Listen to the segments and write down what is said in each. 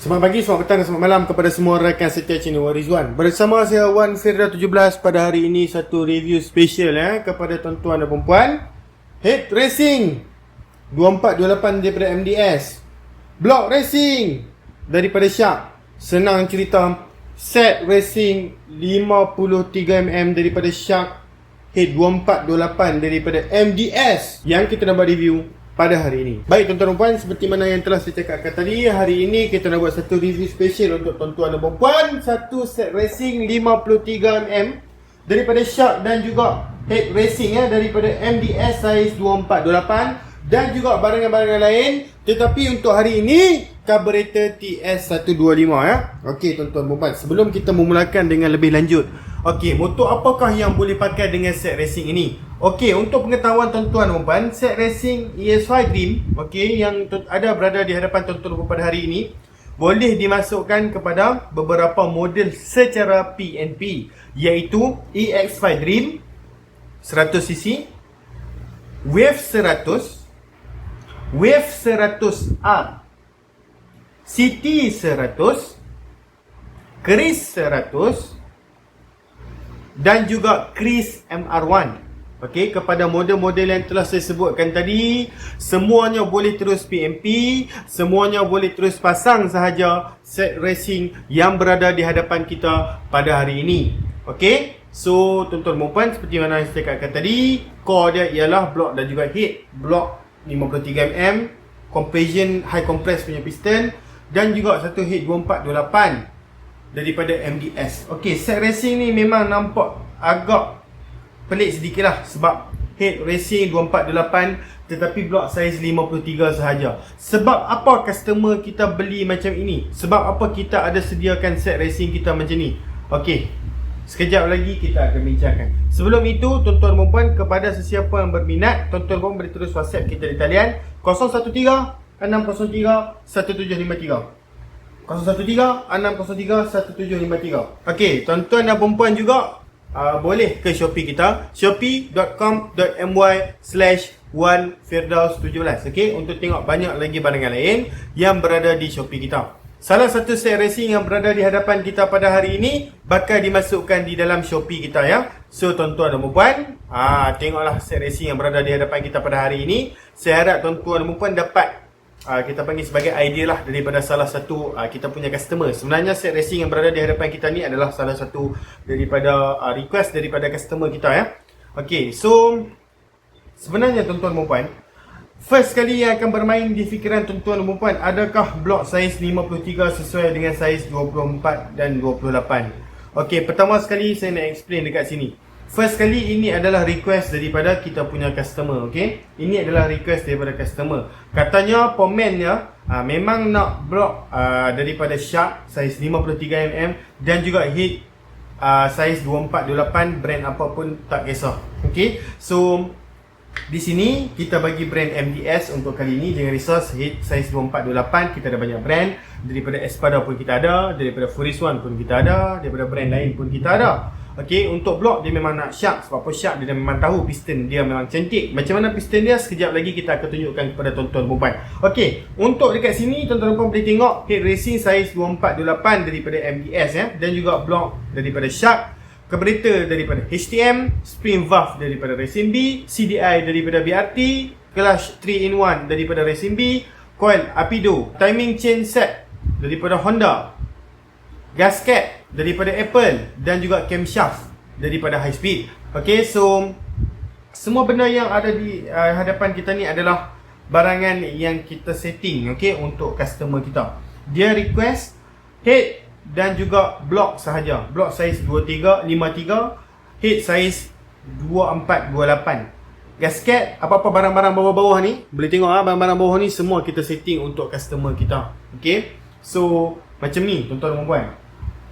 Selamat pagi, selamat petang dan selamat malam kepada semua rakan setia channel Rizwan. Bersama saya Wan Firda 17 pada hari ini satu review special kepada tuan-tuan dan perempuan. Head Racing 2428 daripada MDS. Block Racing daripada Shark. Senang cerita, Set Racing 53mm daripada Shark. Head 2428 daripada MDS yang kita nak buat review pada hari ini. Baik tuan-tuan dan puan, seperti mana yang telah saya cakapkan tadi, hari ini kita nak buat satu review special untuk tuan-tuan dan puan. Satu set racing 53mm daripada Shark dan juga head racing daripada MDS size 2428 dan juga barangan-barangan lain. Tetapi untuk hari ini carburetor TS125 Okey tuan-tuan dan puan, sebelum kita memulakan dengan lebih lanjut, okey, motor apakah yang boleh pakai dengan set racing ini? Okey, untuk pengetahuan tuan-tuan dan puan, set racing ES5 Dream, okey, yang ada berada di hadapan tuan-tuan dan puan pada hari ini, boleh dimasukkan kepada beberapa model secara PNP, iaitu EX5 Dream 100cc, Wave 100, Wave 100R, City 100, Chris 100 dan juga Chris MR1. Okey, kepada model-model yang telah saya sebutkan tadi, semuanya boleh terus PMP, semuanya boleh terus pasang sahaja set racing yang berada di hadapan kita pada hari ini. Okey, so tuan-tuan dan puan, seperti mana yang saya cakapkan tadi, core dia ialah block dan juga head. Block 53mm, compression high compress punya piston dan juga satu head 2428 daripada MDS. Okey, set racing ni memang nampak agak pelik sedikit lah, sebab head racing 248 tetapi block size 53 sahaja. Sebab apa customer kita beli macam ini? Sebab apa kita ada sediakan set racing kita macam ni? Okey, sekejap lagi kita akan bincangkan. Sebelum itu, tuan-tuan dan puan, kepada sesiapa yang berminat, tuan-tuan dan puan boleh terus WhatsApp kita di talian 013 603 1753. 013 603 1753. Okey, tuan-tuan dan perempuan juga boleh ke Shopee kita, shopee.com.my/1firdaus17, okey, untuk tengok banyak lagi barangan lain yang berada di Shopee kita. Salah satu set racing yang berada di hadapan kita pada hari ini bakal dimasukkan di dalam Shopee kita So tuan-tuan dan puan, tengoklah set racing yang berada di hadapan kita pada hari ini. Saya harap tuan-tuan dan puan dapat kita panggil sebagai idea lah daripada salah satu kita punya customer. Sebenarnya set racing yang berada di hadapan kita ni adalah salah satu daripada request daripada customer kita Okey, so sebenarnya tuan-tuan dan puan, first kali yang akan bermain di fikiran tuan-tuan dan puan, adakah block saiz 53 sesuai dengan saiz 24 dan 28? Okey, pertama sekali saya nak explain dekat sini. First kali, ini adalah request daripada kita punya customer, okey. Ini adalah request daripada customer. Katanya pemennya memang nak block daripada Shark saiz 53mm dan juga head saiz 2428, brand apapun tak kisah. Okey. So di sini kita bagi brand MDS untuk kali ini. Jangan risau, head saiz 2428 kita ada banyak brand. Daripada Espada pun kita ada, daripada Furiswan pun kita ada, daripada brand lain pun kita ada. Okey, untuk block dia memang nak Shark. Sebab apa? Shark dia memang tahu piston dia memang cantik. Macam mana piston dia, sekejap lagi kita akan tunjukkan kepada tuan-tuan dan puan. Okey, untuk dekat sini tuan-tuan dan puan boleh tengok head racing saiz 2428 daripada MDS dan juga block daripada Shark, carburetor daripada HTM, spring valve daripada Racing B, CDI daripada BRT, clutch 3-in-1 daripada Racing B, coil Apido, timing chain set daripada Honda, gasket daripada Apple dan juga camshaft daripada High Speed. Okey, so semua benda yang ada di hadapan kita ni adalah barangan yang kita setting, okey, untuk customer kita. Dia request head dan juga block sahaja. Block saiz 2353, head saiz 2428. Gasket, apa-apa barang-barang bawah-bawah ni, boleh tengok barang-barang bawah ni semua kita setting untuk customer kita. Okey, so macam ni tuan-tuan dan puan.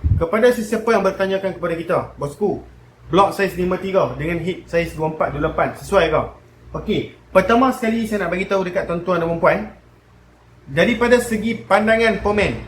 Kepada sesiapa yang bertanyakan kepada kita, bosku, block saiz 53 dengan head saiz 2428 sesuai ke? Okey, pertama sekali saya nak bagi tahu dekat tuan-tuan dan puan, daripada segi pandangan pomen,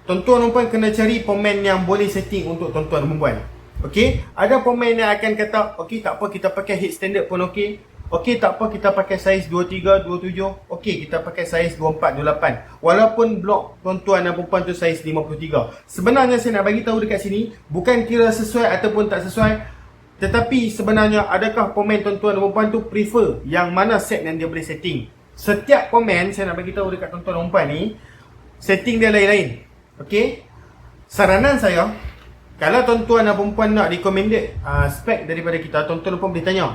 tuan-tuan dan puan kena cari pomen yang boleh setting untuk tuan-tuan dan puan. Okey, ada pomen yang akan kata, okey tak apa, kita pakai head standard pun okey. Okey, tak apa kita pakai saiz 23, 27. Okey, kita pakai saiz 24, 28. Walaupun blok tuan-tuan dan perempuan tu saiz 53. Sebenarnya saya nak bagi tahu dekat sini, bukan kira sesuai ataupun tak sesuai, tetapi sebenarnya adakah pemain tuan-tuan dan perempuan tu prefer yang mana set yang dia boleh setting. Setiap pemain saya nak bagi tahu dekat tuan-tuan dan perempuan ni, setting dia lain-lain. Okey? Saranan saya, kalau tuan-tuan dan perempuan nak recommended spek daripada kita, tuan-tuan dan perempuan boleh tanya.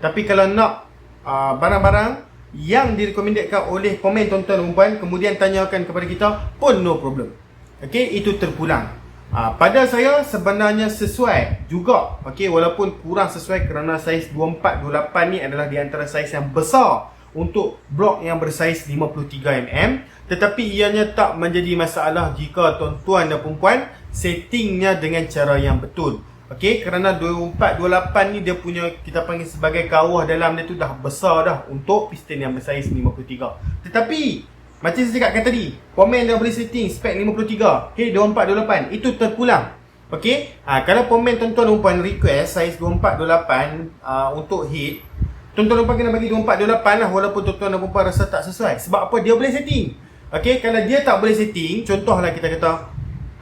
Tapi kalau nak barang-barang yang direkomendedkan oleh pemain tuan-tuan dan perempuan, kemudian tanyakan kepada kita pun no problem. Okey, itu terpulang. Pada saya sebenarnya sesuai juga. Okey, walaupun kurang sesuai kerana saiz 24, 28 ni adalah di antara saiz yang besar untuk blok yang bersaiz 53mm, tetapi ianya tak menjadi masalah jika tuan-tuan dan perempuan settingnya dengan cara yang betul. Okey, kerana 24, 28 ni dia punya, kita panggil sebagai kawah dalam dia tu dah besar dah untuk piston yang bersaiz 53. Tetapi macam saya cakapkan tadi, pemain dah boleh setting spek 53, okay, 24, 28, itu terpulang. Okey, kalau pemain tuan-tuan dan perempuan request saiz 24, 28 untuk head, tuan-tuan dan perempuan kena bagi 24, 28 lah, walaupun tuan-tuan dan perempuan rasa tak sesuai. Sebab apa? Dia boleh setting. Okey, kalau dia tak boleh setting, contohlah kita kata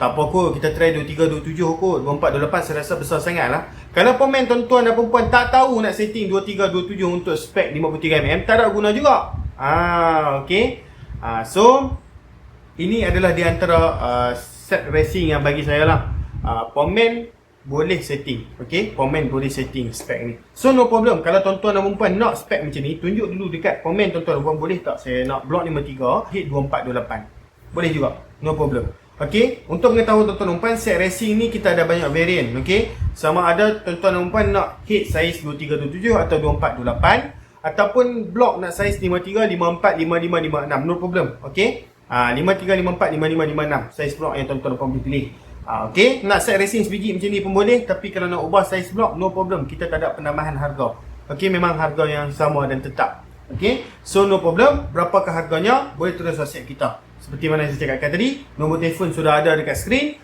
tak apa kot, kita try 23, 27 kot, 24, 28 saya rasa besar sangat lah. Kalau pemain tuan-tuan dan perempuan tak tahu nak setting 23, 27 untuk spek 53mm, tak ada guna juga. Okey. So ini adalah di antara set racing yang bagi saya lah. Pemain boleh setting. Okey, pemain boleh setting spek ni. So no problem. Kalau tuan-tuan dan perempuan nak spek macam ni, tunjuk dulu dekat pemain tuan-tuan dan perempuan, boleh tak saya nak blok 53, head 24, 28. Boleh juga. No problem. Okey, untuk mengetahui tuan-tuan dan perempuan, set racing ni kita ada banyak variant. Okey, sama ada tuan-tuan dan perempuan nak head saiz 23, 27 atau 24, 28, ataupun blok nak saiz 53, 54, 55, 56. No problem. Okey, 53, 54, 55, 56 saiz blok yang tuan-tuan dan perempuan boleh pilih. Okey, nak set racing sebiji macam ni pun boleh, tapi kalau nak ubah saiz blok, no problem. Kita tak ada penambahan harga. Okey, memang harga yang sama dan tetap. Okey, so no problem. Berapakah harganya? Boleh terus WhatsApp kita. Seperti mana saya cakapkan tadi, nombor telefon sudah ada dekat skrin,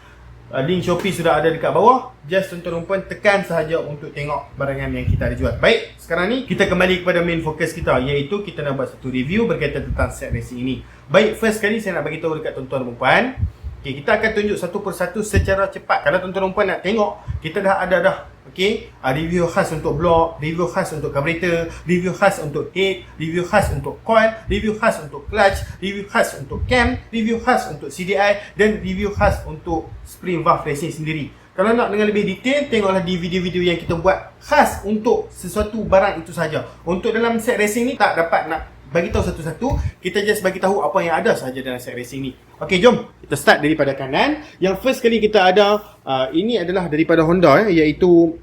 link Shopee sudah ada dekat bawah. Just tuan-tuan dan perempuan tekan sahaja untuk tengok barangan yang kita ada jual. Baik, sekarang ni kita kembali kepada main fokus kita, iaitu kita nak buat satu review berkaitan tentang set racing ini. Baik, first kali saya nak bagi tahu dekat tuan-tuan dan perempuan. Okay, kita akan tunjuk satu persatu secara cepat. Kalau tuan-tuan dan perempuan nak tengok, kita dah ada dah. Okay, review khas untuk blok, review khas untuk carburetor, review khas untuk head, review khas untuk coil, review khas untuk clutch, review khas untuk cam, review khas untuk CDI, dan review khas untuk spring valve racing sendiri. Kalau nak dengan lebih detail, tengoklah di video-video yang kita buat khas untuk sesuatu barang itu saja. Untuk dalam set racing ni tak dapat nak bagi tahu satu-satu, kita just bagi tahu apa yang ada saja dalam set racing ni. Okey, jom kita start daripada kanan. Yang first kali kita ada ini adalah daripada Honda, iaitu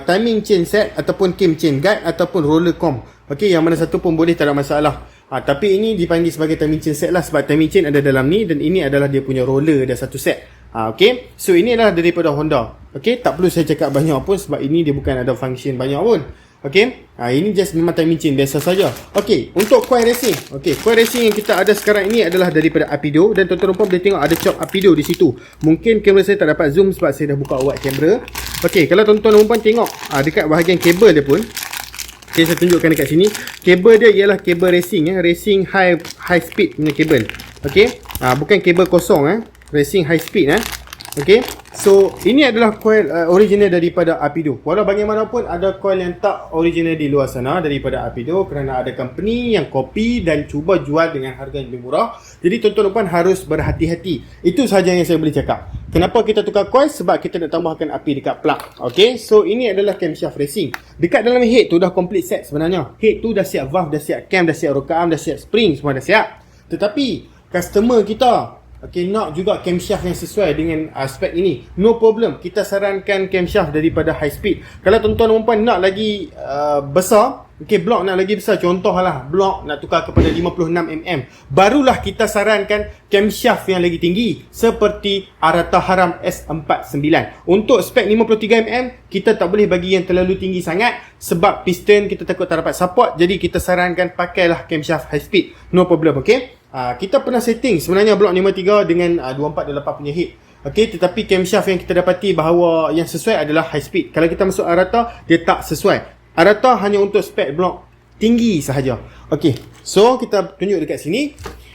timing chain set ataupun cam chain guide ataupun roller comb. Okey, yang mana satu pun boleh, tak ada masalah. Tapi ini dipanggil sebagai timing chain set lah, sebab timing chain ada dalam ni, dan ini adalah dia punya roller, ada satu set. Okey, so ini adalah daripada Honda. Okey, tak perlu saya cakap banyak pun sebab ini dia bukan ada function banyak pun. Okey, ini just memang timing chain biasa saja. Okey, untuk coil racing. Okey, coil racing yang kita ada sekarang ini adalah daripada Apido, dan tuan-tuan boleh tengok ada chop Apido di situ. Mungkin kamera saya tak dapat zoom sebab saya dah buka awak kamera. Okey, kalau tuan-tuan tengok dekat bahagian kabel dia pun, okay, saya tunjukkan dekat sini. Kabel dia ialah kabel racing, racing high speed punya kabel. Okey, bukan kabel kosong, racing high speed. Okey, so ini adalah coil original daripada Apido. Walau bagaimanapun ada coil yang tak original di luar sana daripada Apido, kerana ada company yang copy dan cuba jual dengan harga yang lebih murah. Jadi tuan-tuan harus berhati-hati. Itu sahaja yang saya boleh cakap. Kenapa kita tukar coil? Sebab kita nak tambahkan api dekat plug. Okey, so ini adalah camshaft racing. Dekat dalam head tu dah complete set sebenarnya. Head tu dah siap valve, dah siap cam, dah siap rocker arm, dah siap spring, semua dah siap. Tetapi customer kita nak juga camshaft yang sesuai dengan spek ini. No problem, kita sarankan camshaft daripada high speed. Kalau tuan-tuan dan puan nak lagi besar, blok nak lagi besar, contohlah blok nak tukar kepada 56mm, barulah kita sarankan camshaft yang lagi tinggi seperti Arata Haram S49. Untuk spek 53mm, kita tak boleh bagi yang terlalu tinggi sangat sebab piston kita takut tak dapat support. Jadi kita sarankan pakailah camshaft high speed. No problem, okey. Kita pernah setting sebenarnya blok 53 dengan 2428 punya head. Okey, tetapi camshaft yang kita dapati bahawa yang sesuai adalah high speed. Kalau kita masuk Arata, dia tak sesuai. adaptor hanya untuk spek blok tinggi sahaja. Okey, so kita tunjuk dekat sini.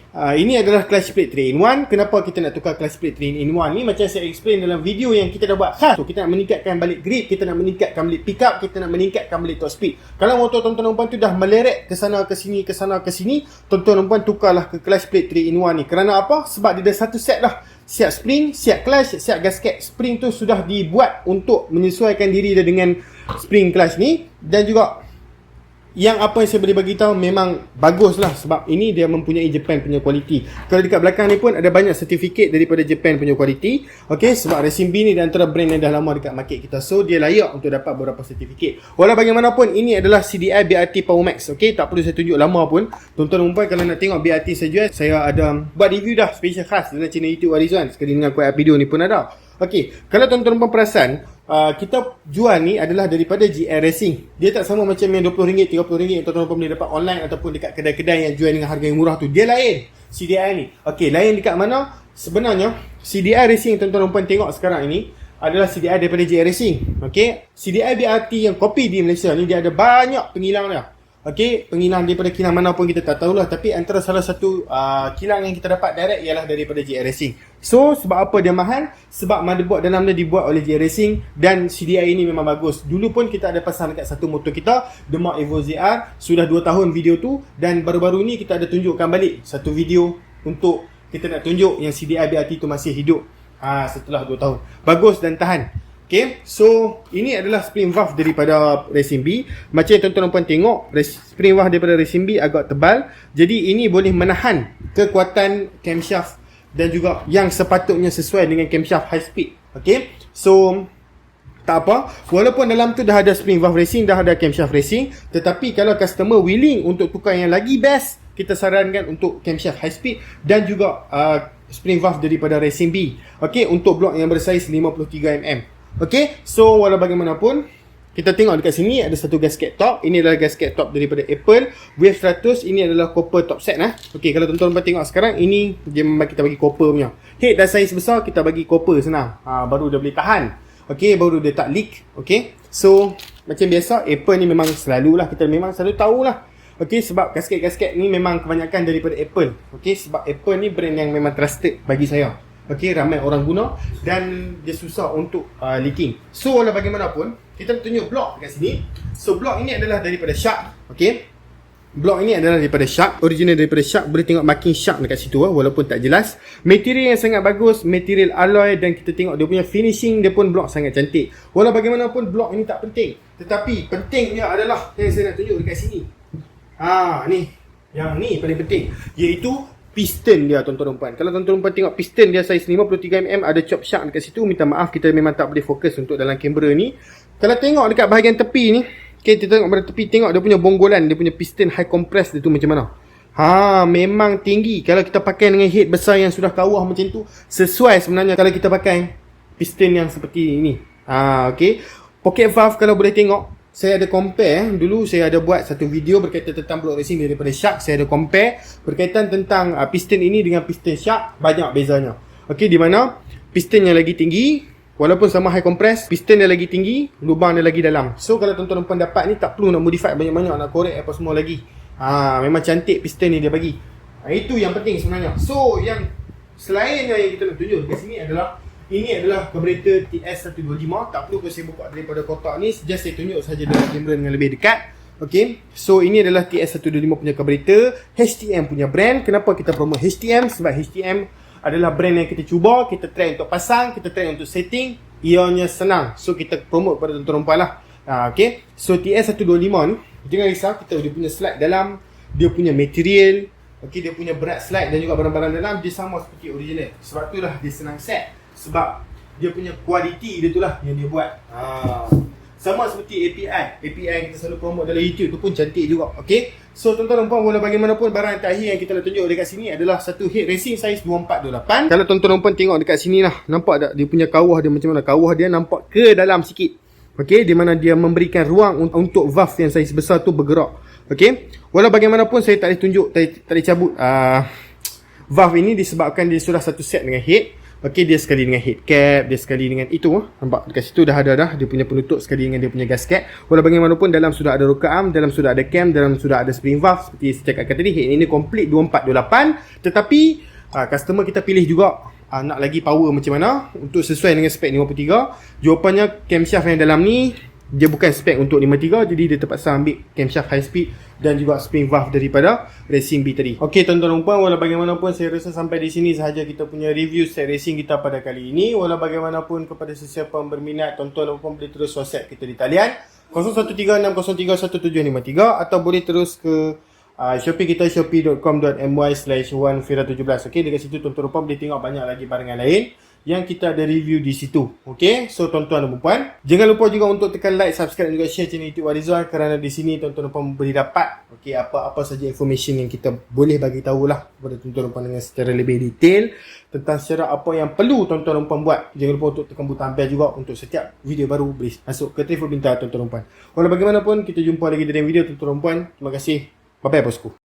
Ini adalah clutch plate 3-in-1. Kenapa kita nak tukar clutch plate 3-in-1 ni? Macam saya explain dalam video yang kita dah buat khas. So, kita nak meningkatkan balik grip, kita nak meningkatkan balik pickup, kita nak meningkatkan balik top speed. Kalau motor tuan-tuan dan puan tu dah meleret ke sana ke sini, ke sana ke sini, tuan-tuan dan puan tukarlah ke clutch plate 3-in-1 ni. Kerana apa? Sebab dia dah satu set dah. Siap spring, siap clutch, siap gasket. Spring tu sudah dibuat untuk menyesuaikan diri dia dengan spring clutch ni. Dan juga yang apa yang saya boleh bagi tahu memang bagus lah, sebab ini dia mempunyai Japan punya kualiti. Kalau dekat belakang ni pun ada banyak sertifikat daripada Japan punya kualiti. Okey, sebab Racing B ni di antara brand yang dah lama dekat market kita, so dia layak untuk dapat beberapa sertifikat. Walau bagaimanapun, ini adalah CDI BRT Power Max. Okey, tak perlu saya tunjuk lama pun. Tuan-tuan dan puan kalau nak tengok BRT saja, saya ada buat review dah special khas dalam channel YouTube Warizwan. Sekali dengan kuat video ni pun ada. Okey, kalau tuan-tuan dan puan perasan, kita jual ni adalah daripada GR Racing. Dia tak sama macam yang RM20, RM30 yang tuan-tuan boleh dapat online ataupun dekat kedai-kedai yang jual dengan harga yang murah tu. Dia lain CDI ni. Okey, lain dekat mana? Sebenarnya CDI Racing yang tuan-tuan puan tengok sekarang ini adalah CDI daripada GR Racing. Okey, CDI BRT yang kopi di Malaysia ni dia ada banyak pengilang dia. Okey, pengilang daripada kilang mana pun kita tak tahulah, tapi antara salah satu kilang yang kita dapat direct ialah daripada GR Racing. So, sebab apa dia mahal? Sebab motherboard dalam dia dibuat oleh GR Racing dan CDI ini memang bagus. Dulu pun kita ada pasang dekat satu motor kita, The Mark Evo ZR, sudah 2 tahun video tu, dan baru-baru ni kita ada tunjukkan balik satu video untuk kita nak tunjuk yang CDI BRT tu masih hidup setelah 2 tahun. Bagus dan tahan. Okay, so ini adalah spring valve daripada Racing B. Macam yang tuan-tuan puan tengok, spring valve daripada Racing B agak tebal. Jadi ini boleh menahan kekuatan camshaft dan juga yang sepatutnya sesuai dengan camshaft high speed. Okay, so tak apa, walaupun dalam tu dah ada spring valve racing, dah ada camshaft racing, tetapi kalau customer willing untuk tukar yang lagi best, kita sarankan untuk camshaft high speed dan juga spring valve daripada Racing B. Okay, untuk blok yang bersaiz 53mm. Okay, so walau bagaimanapun, kita tengok dekat sini ada satu gasket top. Ini adalah gasket top daripada Apple Wave 100. Ini adalah copper top set lah. Okay, kalau tuan-tuan tengok sekarang, ini dia memang kita bagi copper punya. Head dah saiz besar, kita bagi copper senang. Baru dia boleh tahan. Okay, baru dia tak leak. Okay, so macam biasa Apple ni memang selalulah, kita memang selalu tahulah. Okay, sebab gasket-gasket ni memang kebanyakan daripada Apple. Okay, sebab Apple ni brand yang memang trusted bagi saya. Okay, ramai orang guna dan dia susah untuk leaking. So, walau bagaimanapun, kita tunjuk blok dekat sini. So, blok ini adalah daripada Shark. Okay, blok ini adalah daripada Shark, original daripada Shark. Boleh tengok marking Shark dekat situ walaupun tak jelas. Material yang sangat bagus, material alloy, dan kita tengok dia punya finishing, dia pun blok sangat cantik. Walau bagaimanapun, blok ini tak penting, tetapi pentingnya adalah yang saya nak tunjuk dekat sini. Ni, yang ni paling penting, iaitu piston dia, tuan-tuan dan puan. Kalau tuan-tuan dan puan tengok piston dia saiz 53mm, ada chop shark dekat situ. Minta maaf, kita memang tak boleh fokus untuk dalam kamera ni. Kalau tengok dekat bahagian tepi ni, okay, kita tengok pada tepi, tengok dia punya bonggolan, dia punya piston high compress dia tu macam mana. Memang tinggi. Kalau kita pakai dengan head besar yang sudah kawah macam tu, sesuai sebenarnya kalau kita pakai piston yang seperti ini. Okay, pocket valve kalau boleh tengok, saya ada compare. Dulu saya ada buat satu video berkaitan tentang block racing daripada Shark. Saya ada compare berkaitan tentang piston ini dengan piston Shark. Banyak bezanya. Okey, di mana piston yang lagi tinggi, walaupun sama high compress, piston dia lagi tinggi, lubang dia lagi dalam. So kalau tuan-tuan dan puan dapat ni, tak perlu nak modify banyak-banyak, nak korek apa semua lagi. Memang cantik piston ni dia bagi. Itu yang penting sebenarnya. So yang selainnya yang kita nak tunjuk kat sini adalah, ini adalah carburetor TS125. Tak perlu saya buka daripada kotak ni, just saya tunjuk saja dengan kamera dengan lebih dekat. Okay, so ini adalah TS125 punya carburetor, HTM punya brand. Kenapa kita promote HTM? Sebab HTM adalah brand yang kita cuba, kita try untuk pasang, kita try untuk setting, ianya senang. So kita promote pada tuan-tuan puan lah. Okay, so TS125 ni, jangan risau, dia punya slide dalam, dia punya material, okay, dia punya berat slide dan juga barang-barang dalam dia sama seperti original. Sebab itulah dia senang set, sebab dia punya kualiti dia tu lah yang dia buat. Sama seperti API yang kita selalu promote dalam YouTube tu pun cantik juga. Okay, so tuan-tuan dan puan, walau bagaimanapun, barang yang terakhir yang kita nak tunjuk dekat sini adalah satu head racing saiz 2428. Kalau tuan-tuan dan puan tengok dekat sini lah, nampak tak dia punya kawah dia macam mana? Kawah dia nampak ke dalam sikit. Okay, di mana dia memberikan ruang untuk valve yang saiz besar tu bergerak. Okay, walau bagaimanapun saya tak boleh tunjuk, tak boleh cabut valve ini disebabkan dia sudah satu set dengan head. Okey, dia sekali dengan head cap, dia sekali dengan itu. Nampak dekat situ dah ada dia punya penutup sekali dengan dia punya gasket. Walau bagaimanapun dalam sudah ada rocker arm, dalam sudah ada cam, dalam sudah ada spring valve seperti saya cakapkan tadi. Head ini complete 2428, tetapi customer kita pilih juga nak lagi power macam mana untuk sesuai dengan spek 53. Jawapannya camshaft yang dalam ni dia bukan spek untuk 53, jadi dia terpaksa ambil camshaft high speed dan juga spring valve daripada Racing B tadi. Okey tuan-tuan dan puan, walau bagaimanapun saya rasa sampai di sini sahaja kita punya review set racing kita pada kali ini. Walau bagaimanapun kepada sesiapa yang berminat, tuan-tuan dan puan boleh terus WhatsApp kita di talian 0136031753 atau boleh terus ke Shopee kita, shopee.com.my/1fira17. Okey, dekat situ tuan-tuan dan puan boleh tengok banyak lagi barangan lain yang kita ada review di situ. Okey, so tuan-tuan dan puan, jangan lupa juga untuk tekan like, subscribe dan juga share channel YouTube Rizwan, kerana di sini tuan-tuan dan puan boleh dapat apa-apa saja information yang kita boleh bagi tahulah kepada tuan-tuan dan puan dengan secara lebih detail tentang secara apa yang perlu tuan-tuan dan puan buat. Jangan lupa untuk tekan butang bell juga untuk setiap video baru boleh masuk ke telefon pintar tuan-tuan dan puan. Walau bagaimanapun, kita jumpa lagi dalam video tuan-tuan dan puan. Terima kasih. Bye-bye bosku.